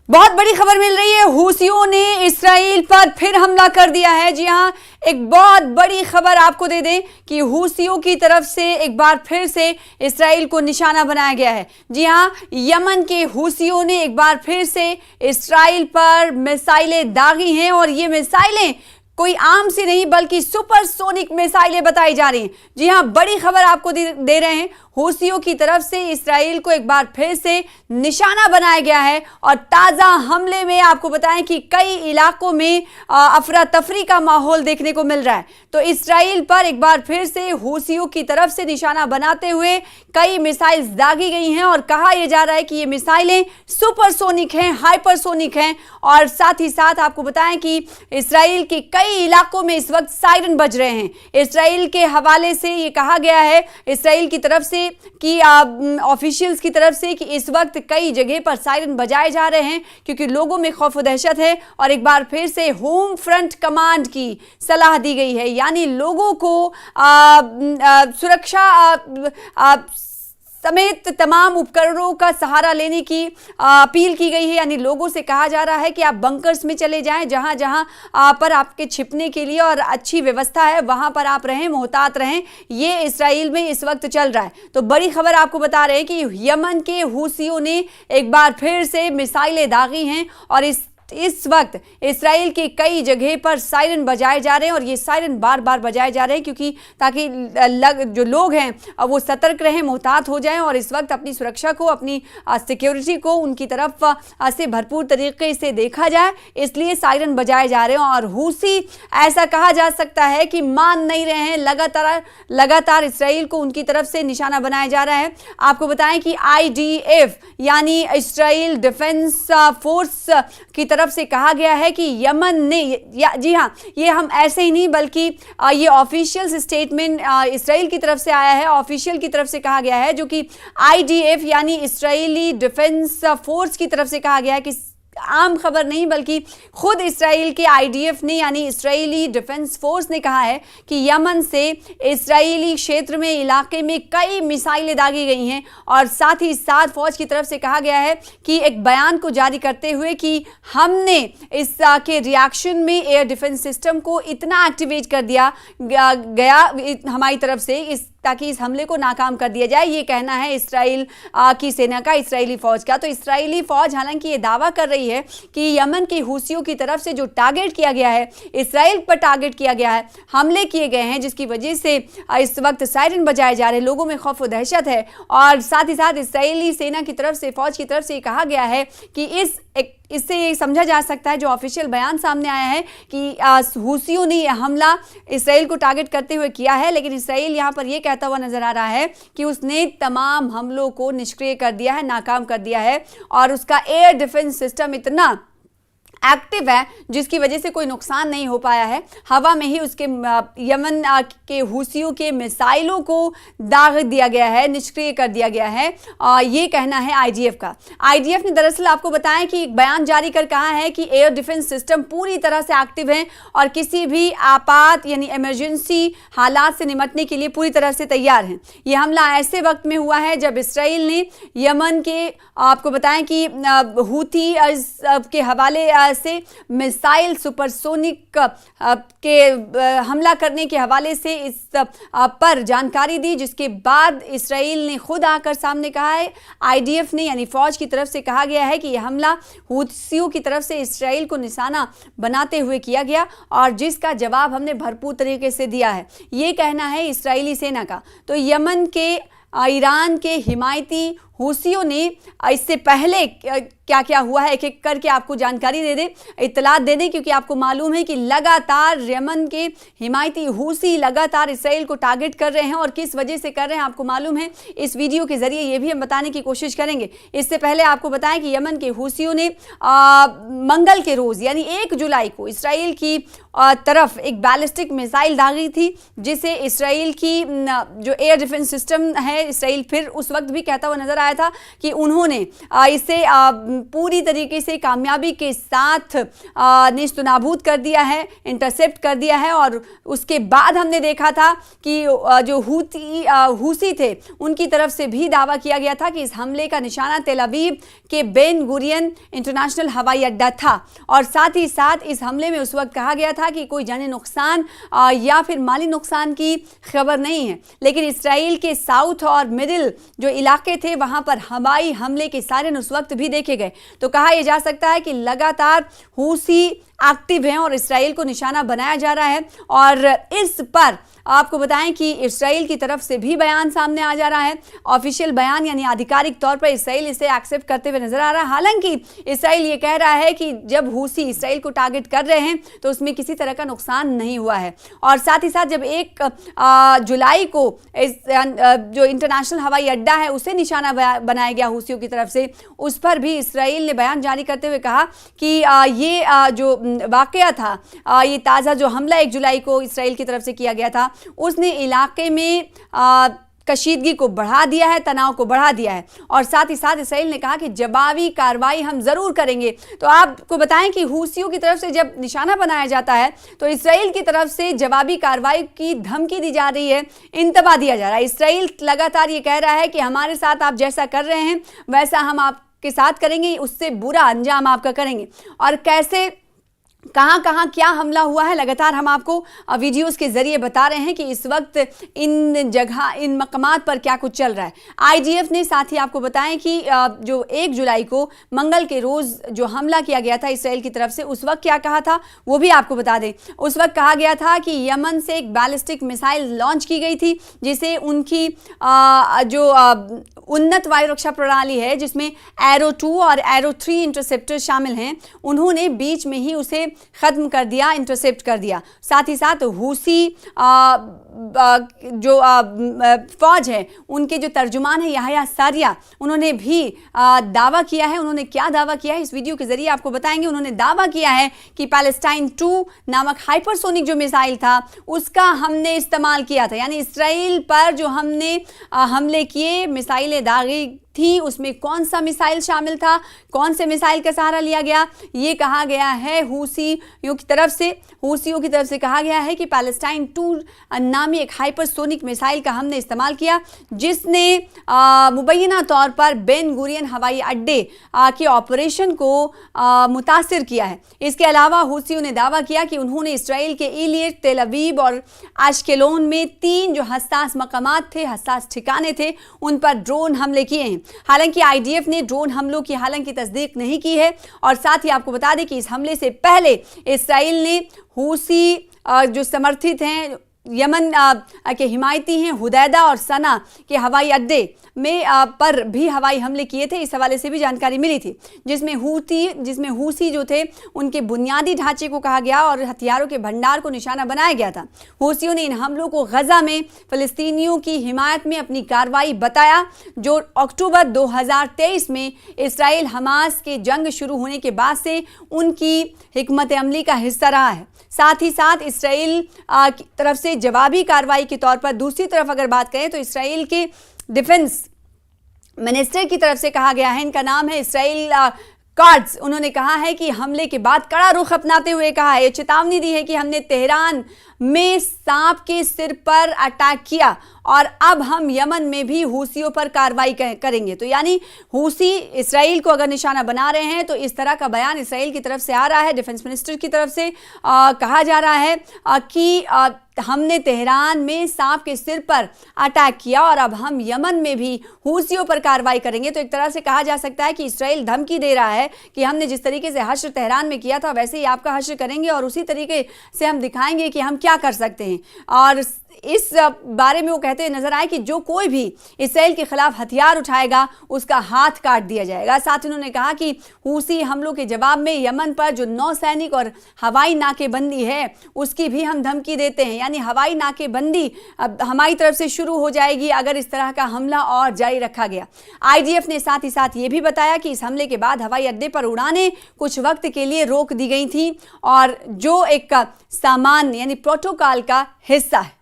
बहुत बड़ी खबर मिल रही है। हूसियों ने इस्राइल पर फिर हमला कर दिया है। जी हां, एक बहुत बड़ी खबर आपको दे दें कि हूसियों की तरफ से एक बार फिर से इस्राइल को निशाना बनाया गया है। जी हां, यमन के हूसियों ने एक बार फिर से इस्राइल पर मिसाइलें दागी हैं और ये मिसाइलें कोई आम सी नहीं बल्कि सुपरसोनिक मिसाइलें बताई जा रही हैं। जी हां, बड़ी खबर आपको दे रहे हैं। हूसियों की तरफ से इस्राइल को एक बार फिर से निशाना बनाया गया है और ताज़ा हमले में आपको बताएं कि कई इलाकों में अफरा तफरी का माहौल देखने को मिल रहा है। तो इस्राइल पर एक बार फिर से हूसियों की तरफ से निशाना बनाते हुए कई मिसाइल्स दागी गई हैं और कहा यह जा रहा है कि ये मिसाइलें सुपरसोनिक हैं, हाइपरसोनिक हैं। और साथ ही साथ आपको बताएं कि इस्राइल के कई इलाकों में इस वक्त सायरन बज रहे हैं। इस्राइल के हवाले से ये कहा गया है, इस्राइल की तरफ से कि ऑफिशियल्स की तरफ से, कि इस वक्त कई जगह पर सायरन बजाए जा रहे हैं क्योंकि लोगों में खौफ और दहशत है। और एक बार फिर से होम फ्रंट कमांड की सलाह दी गई है, यानी लोगों को सुरक्षा समेत तमाम उपकरणों का सहारा लेने की अपील की गई है। यानी लोगों से कहा जा रहा है कि आप बंकर्स में चले जाएं, जहां जहां पर आपके छिपने के लिए और अच्छी व्यवस्था है वहां पर आप रहें, मोहतात रहें। ये इस्राइल में इस वक्त चल रहा है। तो बड़ी खबर आपको बता रहे हैं कि यमन के हूसियों ने एक बार फिर से मिसाइलें दागी हैं और इस वक्त इस्राइल के कई जगह पर सायरन बजाए जा रहे हैं और ये सायरन बार बार बजाए जा रहे हैं क्योंकि ताकि जो लोग हैं वो सतर्क रहें, मोहतात हो जाएं और इस वक्त अपनी सुरक्षा को, अपनी सिक्योरिटी को उनकी तरफ से भरपूर तरीके से देखा जाए, इसलिए सायरन बजाए जा रहे हैं। और हूसी ऐसा कहा जा सकता है कि मान नहीं रहे हैं, लगातार इस्राइल को उनकी तरफ से निशाना बनाया जा रहा है। आपको बताएं कि IDF यानी इस्राइल डिफेंस फोर्स की तरफ से कहा गया है कि यमन ने, जी हां, ये हम ऐसे ही नहीं बल्कि ये ऑफिशियल स्टेटमेंट इस्राइल की तरफ से आया है, ऑफिशियल की तरफ से कहा गया है, जो कि IDF यानी इस्राइली डिफेंस फोर्स की तरफ से कहा गया है कि आम खबर नहीं बल्कि खुद इस्राइल के IDF ने यानी इस्राइली डिफेंस फोर्स ने कहा है कि यमन से इस्राइली क्षेत्र में, इलाके में कई मिसाइलें दागी गई हैं। और साथ ही साथ फौज की तरफ से कहा गया है कि एक बयान को जारी करते हुए कि हमने इस के रिएक्शन में एयर डिफेंस सिस्टम को इतना एक्टिवेट कर दिया गया हमारी तरफ से ताकि इस हमले को नाकाम कर दिया जाए। ये कहना है इस्राइल की सेना का, इस्राइली फौज का। तो इस्राइली फौज हालांकि ये दावा कर रही है कि यमन के हूसियों की तरफ से जो टारगेट किया गया है, इस्राइल पर टारगेट किया गया है, हमले किए गए हैं, जिसकी वजह से इस वक्त सायरन बजाए जा रहे हैं, लोगों में खौफ और दहशत है। और साथ ही साथ इस्राइली सेना की तरफ से, फौज की तरफ से कहा गया है कि इससे ये समझा जा सकता है, जो ऑफिशियल बयान सामने आया है, कि हूसियों ने यह हमला इस्राइल को टारगेट करते हुए किया है। लेकिन इस्राइल यहाँ पर यह कहता हुआ नजर आ रहा है कि उसने तमाम हमलों को निष्क्रिय कर दिया है, नाकाम कर दिया है और उसका एयर डिफेंस सिस्टम इतना एक्टिव है जिसकी वजह से कोई नुकसान नहीं हो पाया है। हवा में ही उसके यमन के हूसियों के मिसाइलों को दाग दिया गया है, निष्क्रिय कर दिया गया है। ये कहना है IDF का। IDF ने दरअसल आपको बताया कि एक बयान जारी कर कहा है कि एयर डिफेंस सिस्टम पूरी तरह से एक्टिव है और किसी भी आपात यानी इमरजेंसी हालात से निपटने के लिए पूरी तरह से तैयार हैं। यह हमला ऐसे वक्त में हुआ है जब इस्राइल ने यमन के, आपको बताएं कि हूथी के हवाले से मिसाइल सुपरसोनिक के हमला करने के हवाले से इस पर जानकारी दी, जिसके बाद इस्राइल ने खुद आकर सामने कहा है, IDF ने यानी फौज की तरफ से कहा गया है कि यह हमला हूथियों की तरफ से इस्राइल को निशाना बनाते हुए किया गया और जिसका जवाब हमने भरपूर तरीके से दिया है। ये कहना है इस्राइली सेना का। तो यमन के, ईरान के हिमायती हूसियों ने इससे पहले क्या क्या हुआ है एक एक करके आपको जानकारी दे दें, इत्तलात दे दें, क्योंकि आपको मालूम है कि लगातार यमन के हिमायती हूसी लगातार इस्राइल को टारगेट कर रहे हैं और किस वजह से कर रहे हैं आपको मालूम है। इस वीडियो के जरिए ये भी हम बताने की कोशिश करेंगे। इससे पहले आपको बताएं कि यमन के हूसियों ने मंगल के रोज़ यानी 1 जुलाई को इस्राइल की तरफ एक बैलिस्टिक मिसाइल दागी थी, जिसे इस्राइल की जो एयर डिफेंस सिस्टम है, इस्राइल फिर उस वक्त भी कहता हुआ नजर आया था कि उन्होंने इसे पूरी तरीके से कामयाबी के साथ नेस्तनाबूद कर दिया है, इंटरसेप्ट कर दिया है। और उसके बाद हमने देखा था कि जो हूसी थे उनकी तरफ से भी दावा किया गया था कि इस हमले का निशाना तेल अवीव के बेन गुरियन इंटरनेशनल हवाई अड्डा था। और साथ ही साथ इस हमले में उस वक्त कहा गया था कि कोई जानी नुकसान या फिर माली नुकसान की खबर नहीं है, लेकिन इसराइल के साउथ और मिडिल जो इलाके थे वहां पर हवाई हमले के सायरन उस वक्त भी देखे गए। तो कहा यह जा सकता है कि लगातार हूसी एक्टिव हैं और इसराइल को निशाना बनाया जा रहा है। और इस पर आपको बताएं कि इसराइल की तरफ से भी बयान सामने आ जा रहा है, ऑफिशियल बयान, यानी आधिकारिक तौर पर इसराइल इसे एक्सेप्ट करते हुए नजर आ रहा है। हालांकि इसराइल ये कह रहा है कि जब हूसी इसराइल को टारगेट कर रहे हैं तो उसमें किसी तरह का नुकसान नहीं हुआ है। और साथ ही साथ जब 1 जुलाई को इस जो इंटरनेशनल हवाई अड्डा है उसे निशाना बनाया गया हूसियों की तरफ से, उस पर भी इसराइल ने बयान जारी करते हुए कहा कि ये जो वाकया था, ये ताज़ा जो हमला 1 जुलाई को इसराइल की तरफ से किया गया था, उसने इलाके में कशीदगी को बढ़ा दिया है, तनाव को बढ़ा दिया है। और साथ ही साथ इसराइल ने कहा कि जवाबी कार्रवाई हम जरूर करेंगे। तो आपको बताएं कि हूसियों की तरफ से जब निशाना बनाया जाता है तो इसराइल की तरफ से जवाबी कार्रवाई की धमकी दी जा रही है, इंतबा दिया जा रहा है। इसराइल लगातार ये कह रहा है कि हमारे साथ आप जैसा कर रहे हैं वैसा हम आपके साथ करेंगे, उससे बुरा अंजाम आपका करेंगे। और कैसे कहां कहां क्या हमला हुआ है लगातार हम आपको वीडियोस के जरिए बता रहे हैं कि इस वक्त इन जगह, इन मकामात पर क्या कुछ चल रहा है। आईडीएफ ने साथ ही आपको बताएं कि जो 1 जुलाई को मंगल के रोज जो हमला किया गया था इसराइल की तरफ से, उस वक्त क्या कहा था वो भी आपको बता दें। उस वक्त कहा गया था कि यमन से एक बैलिस्टिक मिसाइल लॉन्च की गई थी जिसे उनकी जो उन्नत वायु रक्षा प्रणाली है जिसमें एरो 2 और एरो 3 इंटरसेप्टर शामिल हैं, उन्होंने बीच में ही उसे खत्म कर दिया, इंटरसेप्ट कर दिया। साथ ही साथ हूसी जो फौज है उनके जो तर्जुमान है याह्या सारिया, उन्होंने भी दावा किया है। उन्होंने क्या दावा किया है इस वीडियो के जरिए आपको बताएंगे। उन्होंने दावा किया है कि पैलेस्टाइन 2 नामक हाइपरसोनिक जो मिसाइल था उसका हमने इस्तेमाल किया था, यानी इसराइल पर जो हमने हमले किए, मिसाइलें दागी थी, उसमें कौन सा मिसाइल शामिल था, कौन से मिसाइल का सहारा लिया गया, ये कहा गया है हूसियों की तरफ से कहा गया है कि पैलेस्टाइन 2 नामी एक हाइपरसोनिक मिसाइल का हमने इस्तेमाल किया जिसने मुबैना तौर पर बेन गुरियन हवाई अड्डे के ऑपरेशन को मुतासिर किया है। इसके अलावा हूसियों ने दावा किया कि उन्होंने इसराइल के इलियट, तेल अवीव और आश्केलोन में 3 जो हसास मकामात थे, हसास ठिकाने थे, उन पर ड्रोन हमले किए हैं। हालांकि आईडीएफ ने ड्रोन हमलों की हालांकि तस्दीक नहीं की है। और साथ ही आपको बता दें कि इस हमले से पहले इसराइल ने हूसी जो समर्थित हैं, यमन के हिमायती हैं, हुदैदा और सना के हवाई अड्डे में पर भी हवाई हमले किए थे। इस हवाले से भी जानकारी मिली थी जिसमें हूसी जो थे उनके बुनियादी ढांचे को कहा गया और हथियारों के भंडार को निशाना बनाया गया था। हूसियों ने इन हमलों को गजा में फ़लस्तीनियों की हिमायत में अपनी कार्रवाई बताया जो अक्टूबर 2023 में इसराइल हमास के जंग शुरू होने के बाद से उनकी हिकमत अमली का हिस्सा रहा है। साथ ही साथ इसराइल की तरफ से जवाबी कार्रवाई के तौर पर दूसरी तरफ अगर बात करें तो इसराइल के डिफेंस मिनिस्टर की तरफ से कहा गया है, इनका नाम है इसराइल कार्ड्स, उन्होंने कहा है कि हमले के बाद कड़ा रुख अपनाते हुए कहा है, चेतावनी दी है कि हमने तेहरान में सांप के सिर पर अटैक किया और अब हम यमन में भी हूसियों पर कार्रवाई करेंगे। तो यानी हूसी इसराइल को अगर निशाना बना रहे हैं तो इस तरह का बयान इसराइल की तरफ से आ रहा है। डिफेंस मिनिस्टर की तरफ से कहा जा रहा है कि हमने तेहरान में सांप के सिर पर अटैक किया और अब हम यमन में भी हूसियों पर कार्रवाई करेंगे। तो एक तरह से कहा जा सकता है कि इसराइल धमकी दे रहा है कि हमने जिस तरीके से हश्र तेहरान में किया था वैसे ही आपका हश्र करेंगे और उसी तरीके से हम दिखाएंगे कि हम क्या कर सकते हैं। और इस बारे में वो कहते हुए नजर आए कि जो कोई भी इसराइल के खिलाफ हथियार उठाएगा उसका हाथ काट दिया जाएगा। साथ ही उन्होंने कहा कि हूसी हमलों के जवाब में यमन पर जो नौसैनिक और हवाई नाकेबंदी है उसकी भी हम धमकी देते हैं, यानी हवाई नाकेबंदी हमारी तरफ से शुरू हो जाएगी अगर इस तरह का हमला और जारी रखा गया। आईडीएफ ने साथ ही साथ ये भी बताया कि इस हमले के बाद हवाई अड्डे पर उड़ानें कुछ वक्त के लिए रोक दी गई थी और जो एक सामान्य यानी प्रोटोकॉल का हिस्सा है।